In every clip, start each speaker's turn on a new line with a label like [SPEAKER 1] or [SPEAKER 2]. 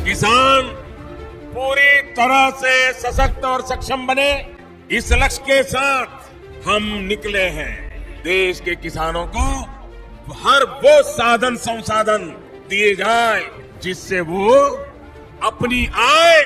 [SPEAKER 1] किसान पूरी तरह से सशक्त और सक्षम बने, इस लक्ष्य के साथ हम निकले हैं। देश के किसानों को हर वो साधन संसाधन दिए जाए जिससे वो अपनी आय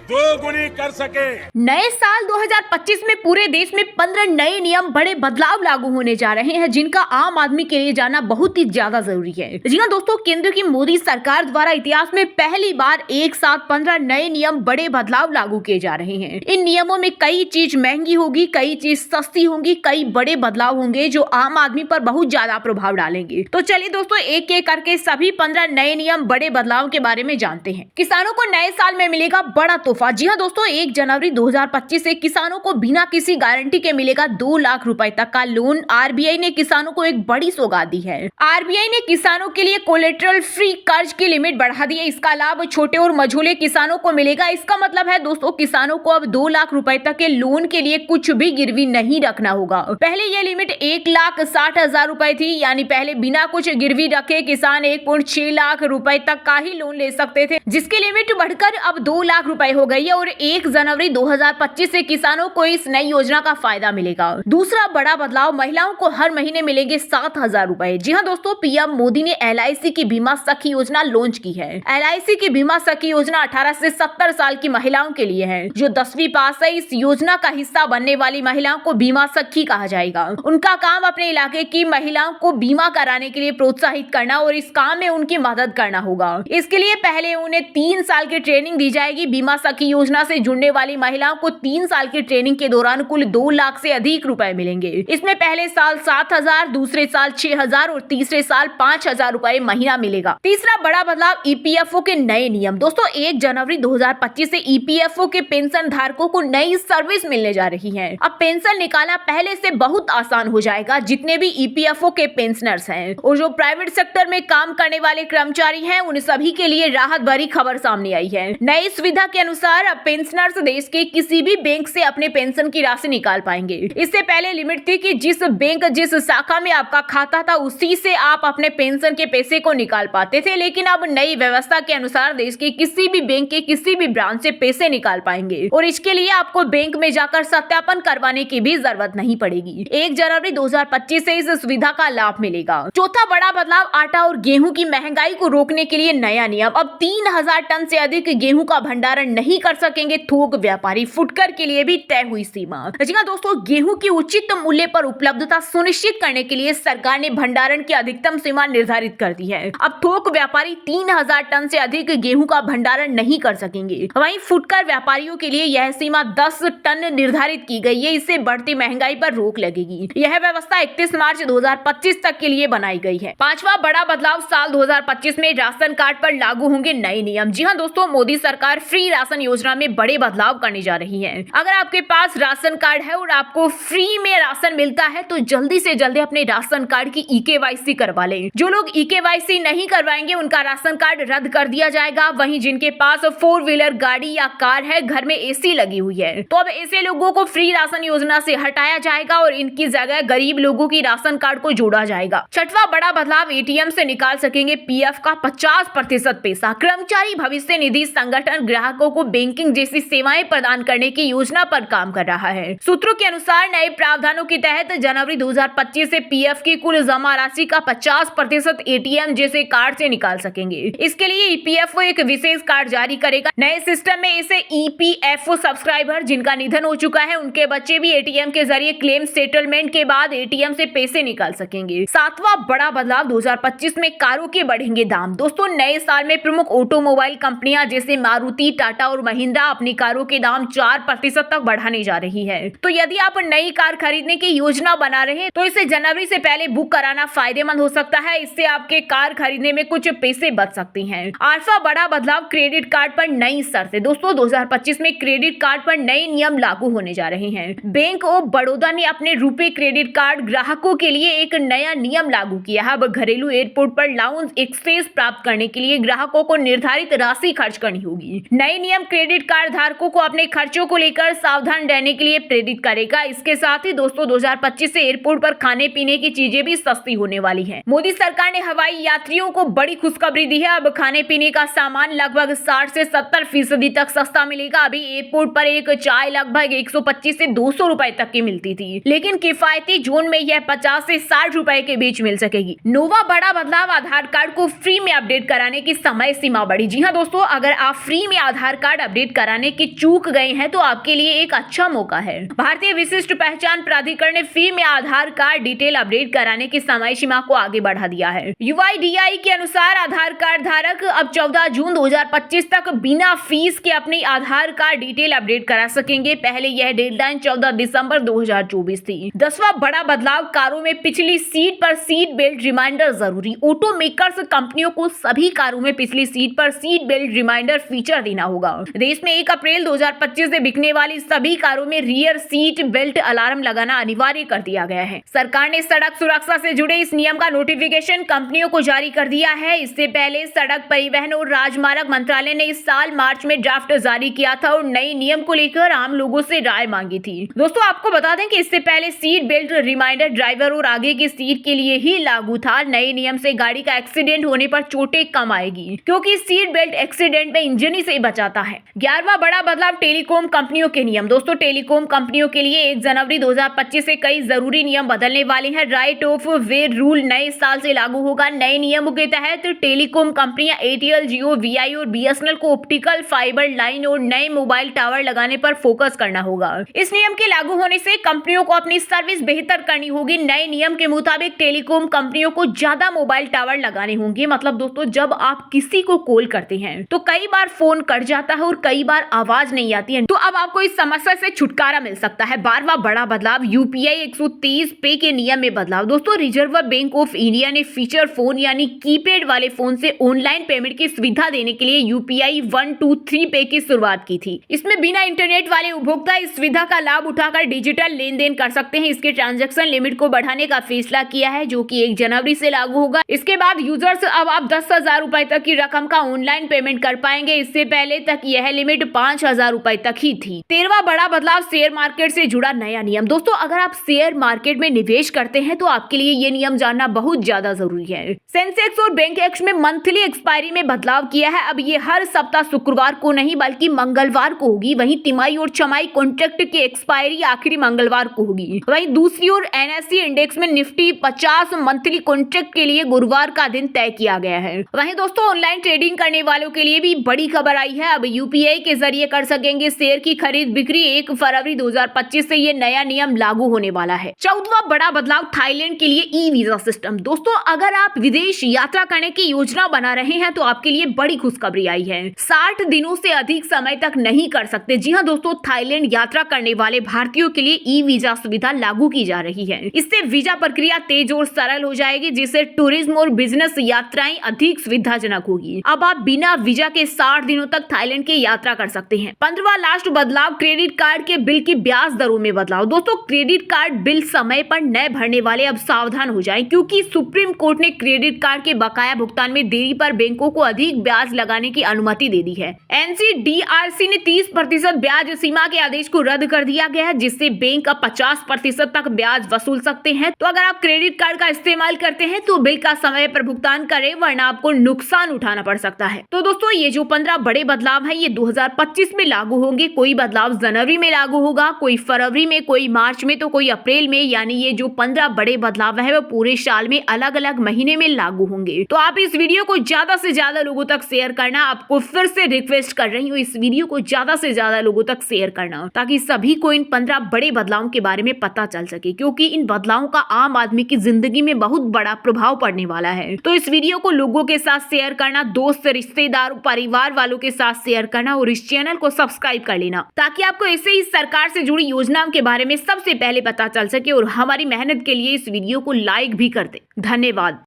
[SPEAKER 1] दोगुनी कर सके।
[SPEAKER 2] नए साल 2025 में पूरे देश में 15 नए नियम, बड़े बदलाव लागू होने जा रहे हैं, जिनका आम आदमी के लिए जानना बहुत ही ज्यादा जरूरी है। जी हाँ दोस्तों, केंद्र की मोदी सरकार द्वारा इतिहास में पहली बार एक साथ 15 नए नियम, बड़े बदलाव लागू किए जा रहे हैं। इन नियमों में कई चीज महंगी होगी, कई चीज सस्ती होंगी, कई बड़े बदलाव होंगे जो आम आदमी पर बहुत ज्यादा प्रभाव डालेंगे। तो चलिए दोस्तों, एक एक करके सभी 15 नए नियम, बड़े बदलाव के बारे में जानते हैं। किसानों को नए साल में मिलेगा बड़ा तोहफा। जी हाँ दोस्तों, 1 जनवरी 2025 से किसानों को बिना किसी गारंटी के मिलेगा 2 लाख रुपए तक का लोन। आरबीआई ने किसानों को एक बड़ी सौगात दी है। आरबीआई ने किसानों के लिए कोलेटरल फ्री कर्ज की लिमिट बढ़ा दी है। इसका लाभ छोटे और मझोले किसानों को मिलेगा। इसका मतलब है दोस्तों, किसानों को अब 2 लाख रुपए तक के लोन के लिए कुछ भी गिरवी नहीं रखना होगा। पहले यह लिमिट 1,60,000 रुपए थी, यानी पहले बिना कुछ गिरवी रखे किसान 1.6 लाख रुपए तक का ही लोन ले सकते थे, जिसकी लिमिट बढ़कर अब 2 लाख रुपए हो गई है। और 1 जनवरी 2025 से किसानों को इस नई योजना का फायदा मिलेगा। दूसरा बड़ा बदलाव, महिलाओं को हर महीने मिलेंगे 7,000 रुपए। जी हाँ दोस्तों, पीएम मोदी ने LIC की बीमा सखी योजना लॉन्च की है। LIC की बीमा सखी योजना 18 से 70 साल की महिलाओं के लिए है। जो 10वीं पास है, इस योजना का हिस्सा बनने वाली महिलाओं को बीमा सखी कहा जाएगा। उनका काम अपने इलाके की महिलाओं को बीमा कराने के लिए प्रोत्साहित करना और इस काम में उनकी मदद करना होगा। इसके लिए पहले उन्हें 3 साल की ट्रेनिंग दी जाएगी। बीमा सखी योजना से जुड़ने वाली महिलाओं को 3 साल की ट्रेनिंग के दौरान कुल 2 लाख से अधिक रुपए मिलेंगे। इसमें पहले साल 7,000, दूसरे साल 6,000 और तीसरे साल 5,000 रुपए महीना मिलेगा। तीसरा बड़ा बदलाव, EPFO के नए नियम। दोस्तों, 1 जनवरी 2025 से EPFO के पेंशन धारकों को नई सर्विस मिलने जा रही है। अब पेंशन निकालना पहले से बहुत आसान हो जाएगा। जितने भी EPFO के पेंशनर्स हैं और जो प्राइवेट सेक्टर में काम करने वाले कर्मचारी हैं, उन सभी के लिए राहत भरी खबर सामने आई है। नई सुविधा के अनुसार अब पेंशनर्स देश के किसी भी बैंक से अपने पेंशन की राशि निकाल पाएंगे। इससे पहले लिमिट थी कि जिस बैंक, जिस शाखा में आपका खाता था, उसी से आप अपने पेंशन के पैसे को निकाल पाते थे। लेकिन अब नई व्यवस्था के अनुसार देश के किसी भी बैंक के किसी भी ब्रांच से पैसे निकाल पाएंगे और इसके लिए आपको बैंक में जाकर सत्यापन करवाने की भी जरूरत नहीं पड़ेगी। 1 जनवरी 2025 से इस सुविधा का लाभ मिलेगा। चौथा बड़ा बदलाव, आटा और गेहूं की महंगाई को रोकने के लिए नया नियम। अब 3,000 टन से अधिक गेहूं का भंडारण नहीं कर सकेंगे थोक व्यापारी। फुटकर के लिए भी तय हुई सीमा। जी हाँ दोस्तों, गेहूं की उचित मूल्य पर उपलब्धता सुनिश्चित करने के लिए सरकार ने भंडारण की अधिकतम सीमा निर्धारित कर दी है। अब थोक व्यापारी 3,000 टन से अधिक गेहूं का भंडारण नहीं कर सकेंगे। वहीं फुटकर व्यापारियों के लिए यह सीमा 10 टन निर्धारित की गई है। इससे बढ़ती महंगाई पर रोक लगेगी। यह व्यवस्था 31 मार्च 2025 तक के लिए बनाई गई है। पांचवा बड़ा बदलाव, साल 2025 में राशन कार्ड पर लागू होंगे नए नियम। जी हाँ दोस्तों, मोदी सरकार फ्री राशन योजना में बड़े बदलाव करने जा रही है। अगर आपके पास राशन कार्ड है और आपको फ्री में राशन मिलता है, तो जल्दी से जल्दी अपने राशन कार्ड की EKYC करवा लें। जो लोग EKYC नहीं करवाएंगे, उनका राशन कार्ड रद्द कर दिया जाएगा। वहीं जिनके पास 4 व्हीलर गाड़ी या कार है, घर में AC लगी हुई है, तो अब ऐसे लोगों को फ्री राशन योजना से हटाया जाएगा और इनकी जगह गरीब लोगों की राशन कार्ड को जोड़ा जाएगा। छठवां बड़ा बदलाव, ATM से निकाल सकेंगे PF का 50% पैसा। कर्मचारी भविष्य निधि संगठन ग्राहकों को बैंकिंग जैसी सेवाएं प्रदान करने की योजना पर काम कर रहा है। सूत्रों के अनुसार नए प्रावधानों के तहत जनवरी 2025 से PF की कुल जमा राशि का 50% ATM जैसे कार्ड से निकाल सकेंगे। इसके लिए EPFO एक विशेष कार्ड जारी करेगा। नए सिस्टम में इसे EPFO सब्सक्राइबर जिनका निधन हो चुका है, उनके बच्चे भी ATM के जरिए क्लेम सेटलमेंट के बाद ATM से पैसे निकाल सकेंगे। सातवां बड़ा बदलाव, 2025 में कारों के बढ़ेंगे दाम। दोस्तों, नए साल में प्रमुख ऑटोमोबाइल कंपनियां जैसे मारुति, टाटा और महिंद्रा अपनी कारों के दाम 4% तक बढ़ाने जा रही है। तो यदि आप नई कार खरीदने की योजना बना रहे हैं, तो इसे जनवरी से पहले बुक कराना फायदेमंद हो सकता है। इससे आपके कार खरीदने में कुछ पैसे बच सकते हैं। आठवां बड़ा बदलाव, क्रेडिट कार्ड पर नई शर्तें। दोस्तों, 2025 में क्रेडिट कार्ड पर नए नियम लागू होने जा रहे हैं। बैंक ऑफ बड़ौदा ने अपने रुपे क्रेडिट कार्ड ग्राहकों के लिए एक नया नियम लागू किया है। अब घरेलू एयरपोर्ट पर लाउंज एक्सेस प्राप्त करने के लिए ग्राहकों को निर्धारित राशि खर्च करनी होगी। नए नियम क्रेडिट कार्ड धारकों को अपने खर्चों को लेकर सावधान रहने के लिए प्रेरित करेगा। इसके साथ ही दोस्तों 2025 से एयरपोर्ट पर खाने पीने की चीजें भी सस्ती होने वाली हैं। मोदी सरकार ने हवाई यात्रियों को बड़ी खुशखबरी दी है। अब खाने पीने का सामान लगभग 60 से 70% तक सस्ता मिलेगा। अभी एयरपोर्ट पर एक चाय लगभग 125 से 200 रुपए तक की मिलती थी, लेकिन किफायती जोन में यह 50 से 60 रुपए के बीच मिल सकेगी। नोवा बड़ा बदलाव, आधार कार्ड को फ्री में अपडेट कराने की समय सीमा बढ़ी। जी हाँ दोस्तों, अगर आप फ्री में आधार कार्ड अपडेट कराने की चूक गए हैं तो आपके लिए एक अच्छा मौका है। भारतीय विशिष्ट पहचान प्राधिकरण ने फ्री में आधार कार्ड डिटेल अपडेट कराने की समय सीमा को आगे बढ़ा दिया है। UIDAI के अनुसार आधार कार्ड धारक अब 14 जून 2025 तक बिना फीस के अपनी आधार कार्ड डिटेल अपडेट करा सकेंगे। पहले यह डेडलाइन 14 दिसंबर 2024 थी। 10वां बड़ा बदलाव, कारों में पिछली सीट पर सीट बेल्ट रिमाइंडर जरूरी। ऑटोमेकर्स कंपनियों को सभी कारों में पिछली सीट पर सीट बेल्ट रिमाइंडर फीचर देना होगा। देश में 1 अप्रैल 2025 से बिकने वाली सभी कारों में रियर सीट बेल्ट अलार्म लगाना अनिवार्य कर दिया गया है। सरकार ने सड़क सुरक्षा से जुड़े इस नियम का नोटिफिकेशन कंपनियों को जारी कर दिया है। इससे पहले सड़क परिवहन और राजमार्ग मंत्रालय ने इस साल मार्च में ड्राफ्ट जारी किया था और नए नियम को लेकर आम लोगों से राय मांगी थी। दोस्तों आपको बता दें कि इससे पहले सीट बेल्ट रिमाइंडर ड्राइवर और आगे की सीट के लिए ही लागू था। नए नियम से गाड़ी का एक्सीडेंट होने पर चोटें कम आएगी, क्योंकि सीट बेल्ट एक्सीडेंट में इंजन ही से बचाता है। 11वां बड़ा बदलाव, टेलीकॉम कंपनियों के नियम। दोस्तों टेलीकॉम कंपनियों के लिए 1 जनवरी 2025 से कई जरूरी नियम बदलने वाले हैं। राइट ऑफ वे रूल नए साल से लागू होगा। नए नियमों के तहत टेलीकॉम कंपनियां एयरटेल, जियो, VI और BSNL को ऑप्टिकल फाइबर लाइन और नए मोबाइल टावर लगाने पर फोकस करना होगा। इस नियम के लागू होने से कंपनियों को अपनी सर्विस बेहतर करनी होगी। नए नियम के मुताबिक टेलीकॉम कंपनियों को ज्यादा मोबाइल टावर लगाने होंगे। मतलब दोस्तों जब आप किसी को कॉल करते हैं तो कई बार फोन कट जाता है और कई बार आवाज नहीं आती है, तो अब आपको इस समस्या से छुटकारा मिल सकता है। 12वां बड़ा बदलाव, UPI 130 पे के नियम में बदलाव। दोस्तों रिजर्व बैंक ऑफ इंडिया ने फीचर फोन यानी कीपैड वाले फोन से ऑनलाइन पेमेंट की सुविधा देने के लिए UPI 123 पे की शुरुआत की थी। इसमें बिना इंटरनेट वाले उपभोक्ता इस सुविधा का लाभ उठाकर डिजिटल लेन देन कर सकते हैं। इसके ट्रांजैक्शन लिमिट को बढ़ाने का फैसला किया है, जो कि 1 जनवरी से लागू होगा। इसके बाद यूजर्स अब आप 10,000 रुपए तक की रकम का ऑनलाइन पेमेंट कर पाएंगे। इससे पहले तक यह लिमिट 5,000 रुपए तक ही थी। 13वां बड़ा बदलाव, शेयर मार्केट से जुड़ा नया नियम। दोस्तों अगर आप शेयर मार्केट में निवेश करते हैं तो आपके लिए ये नियम जानना बहुत ज्यादा जरूरी है। सेंसेक्स और बैंक एक्स में मंथली एक्सपायरी में बदलाव किया है। अब ये हर सप्ताह शुक्रवार को नहीं बल्कि मंगलवार को होगी। वहीं तिमाही और छमाही कॉन्ट्रैक्ट की एक्सपायरी आखिरी मंगलवार को होगी। वहीं दूसरी ओर NSE इंडेक्स में निफ्टी 50 मंथली कॉन्ट्रैक्ट के लिए गुरुवार का दिन तय किया गया है। वहीं दोस्तों ऑनलाइन ट्रेडिंग करने वालों के लिए भी बड़ी खबर आई है। अब UPI के जरिए कर सकेंगे शेयर की खरीद बिक्री। 1 फरवरी 2025 से ये नया नियम लागू होने वाला है। 14वां बड़ा बदलाव, थाईलैंड के लिए ई-वीजा सिस्टम। दोस्तों अगर आप विदेश यात्रा करने की योजना बना रहे हैं तो आपके लिए बड़ी खुशखबरी आई है। 60 दिनों से अधिक समय तक नहीं कर सकते। जी हाँ दोस्तों, थाईलैंड यात्रा करने वाले भारतीयों के लिए ई-वीजा सुविधा लागू की जा रही है। इससे वीजा प्रक्रिया तेज और सरल हो जाएगी, जिससे टूरिज्म और बिजनेस यात्राएं अधिक सुविधाजनक होगी। अब आप बिना वीजा के 60 दिनों तक थाईलैंड की यात्रा कर सकते हैं। 15वां लास्ट बदलाव, क्रेडिट कार्ड के बिल की ब्याज दरों में बदलाव। दोस्तों क्रेडिट कार्ड बिल समय पर न भरने वाले अब सावधान हो जाएं, क्योंकि सुप्रीम कोर्ट ने क्रेडिट कार्ड के बकाया भुगतान में देरी पर बैंकों को अधिक ब्याज लगाने की अनुमति दे दी है। NCDRC ने 30% ब्याज सीमा के आदेश को रद्द कर दिया गया है, जिससे बैंक अब 50% तक ब्याज वसूल सकते हैं। तो अगर आप क्रेडिट कार्ड का इस्तेमाल करते हैं तो बिल का समय पर भुगतान करें, वरना आपको नुकसान उठाना पड़ सकता है। तो दोस्तों ये जो 15 बड़े बदलाव है ये 2025 में लागू होंगे। कोई बदलाव जनवरी में लागू होगा, कोई फरवरी में, कोई मार्च में, तो कोई अप्रैल में। यानी ये जो 15 बड़े बदलाव है वो पूरे साल में अलग अलग महीने में लागू होंगे। तो आप इस वीडियो को ज्यादा से ज्यादा लोगों तक शेयर करना। आपको फिर से रिक्वेस्ट कर रही हूँ, इस वीडियो को ज्यादा से ज्यादा लोगों तक शेयर करना, ताकि सभी को इन 15 बड़े बदलावों के बारे में पता चल सके, क्योंकि इन बदलावों का आम आदमी की जिंदगी में बहुत बड़ा प्रभाव पड़ने वाला है। तो इस वीडियो को लोगों के साथ शेयर करना, दोस्त, रिश्तेदार, परिवार वालों के साथ शेयर करना और इस चैनल को सब्सक्राइब कर लेना, ताकि आपको ऐसे ही सरकार से जुड़ी योजनाओं के बारे में सबसे पहले पता चल सके। और हमारी मेहनत के लिए इस वीडियो को लाइक भी कर दे। धन्यवाद।